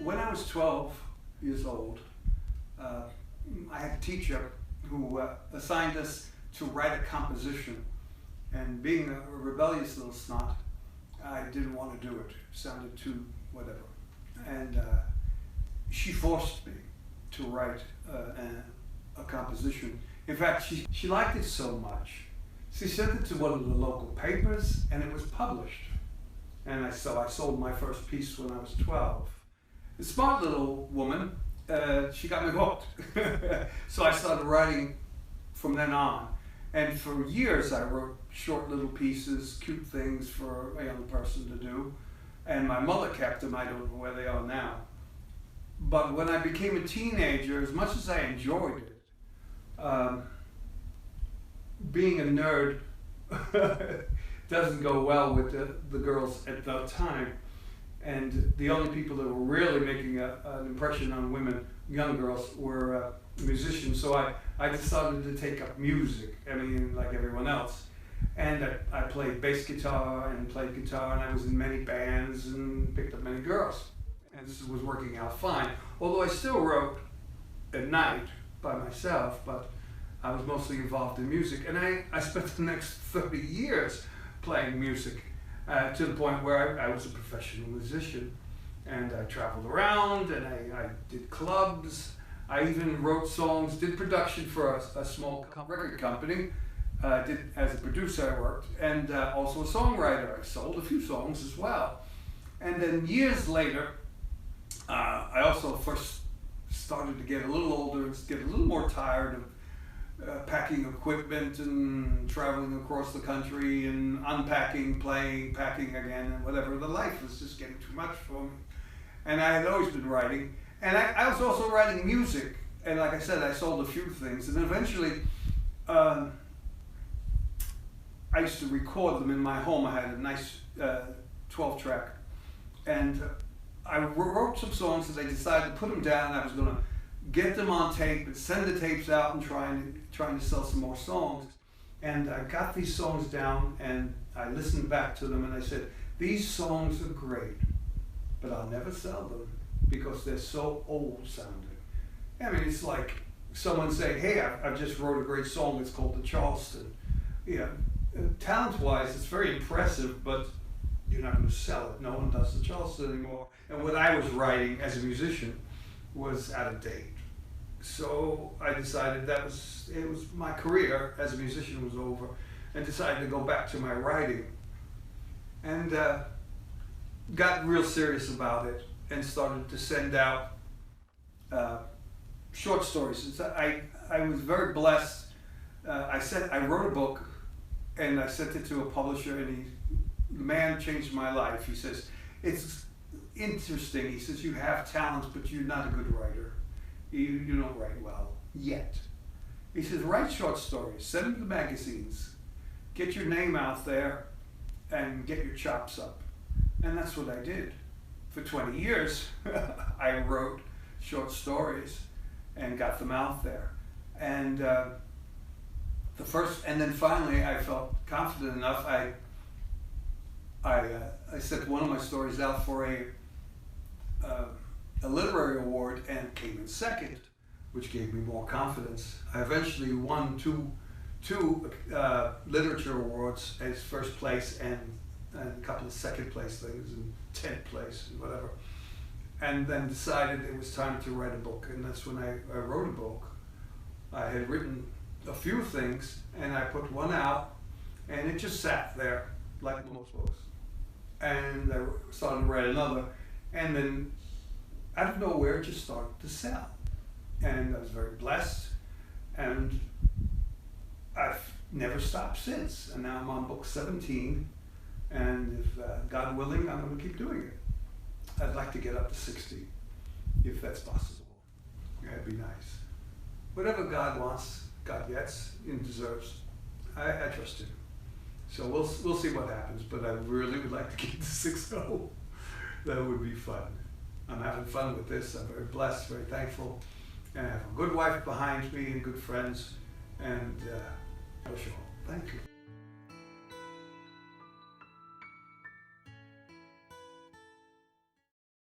When I was 12 years old, I had a teacher who assigned us to write a composition. And being a rebellious little snot, I didn't want to do it. It sounded too whatever. And she forced me to write a composition. In fact, she liked it so much, she sent it to one of the local papers and it was published. And so I sold my first piece when I was 12. A smart little woman, she got me hooked. So I started writing from then on. And for years I wrote short little pieces, cute things for a young person to do. And my mother kept them, I don't know where they are now. But when I became a teenager, as much as I enjoyed it, being a nerd doesn't go well with the girls at that time. And the only people that were really making an impression on women, young girls, were musicians. So I decided to take up music, I mean, like everyone else. And I played bass guitar and played guitar, and I was in many bands and picked up many girls. And this was working out fine. Although I still wrote at night by myself, but I was mostly involved in music. And I spent the next 30 years playing music to the point where I was a professional musician. And I traveled around and I did clubs. I even wrote songs, did production for a small record company. As a producer I worked, and also a songwriter. I sold a few songs as well. And then years later, I also first started to get a little older and get a little more tired of packing equipment and traveling across the country and unpacking, playing, packing again, and whatever. The life was just getting too much for me. And I had always been writing. And I was also writing music. And like I said, I sold a few things. And then eventually, I used to record them in my home. I had a nice 12-track. And I wrote some songs and I decided to put them down. I was going to get them on tape and send the tapes out and trying to sell some more songs. And I got these songs down and I listened back to them and I said, these songs are great, but I'll never sell them because they're so old sounding. I mean, it's like someone saying, hey, I just wrote a great song, it's called The Charleston. You know, talent-wise, it's very impressive, but you're not going to sell it. No one does the Charleston anymore. And what I was writing as a musician was out of date. So I decided it was my career as a musician was over, and decided to go back to my writing. And got real serious about it and started to send out short stories. I was very blessed. I wrote a book and I sent it to a publisher, and the man changed my life. He says, it's interesting. He says, you have talent, but you're not a good writer. You don't write well, yet. He says, write short stories, send them to magazines, get your name out there, and get your chops up. And that's what I did. For 20 years, I wrote short stories and got them out there. And and then finally I felt confident enough, I sent one of my stories out for a literary award and came in second, which gave me more confidence. I eventually won two literature awards as first place and a couple of second place things and 10th place and whatever. And then decided it was time to write a book, and that's when I wrote a book. I had written a few things and I put one out and it just sat there like most books. And I started to write another, and then out of nowhere it just started to sell. And I was very blessed, and I've never stopped since. And now I'm on book 17, and if God willing, I'm going to keep doing it. I'd like to get up to 60, if that's possible. That'd be nice. Whatever God wants, God gets and deserves. I trust Him. So we'll see what happens, but I really would like to get to 60. That would be fun. I'm having fun with this. I'm very blessed, very thankful, and I have a good wife behind me and good friends, and I wish you all. Thank you.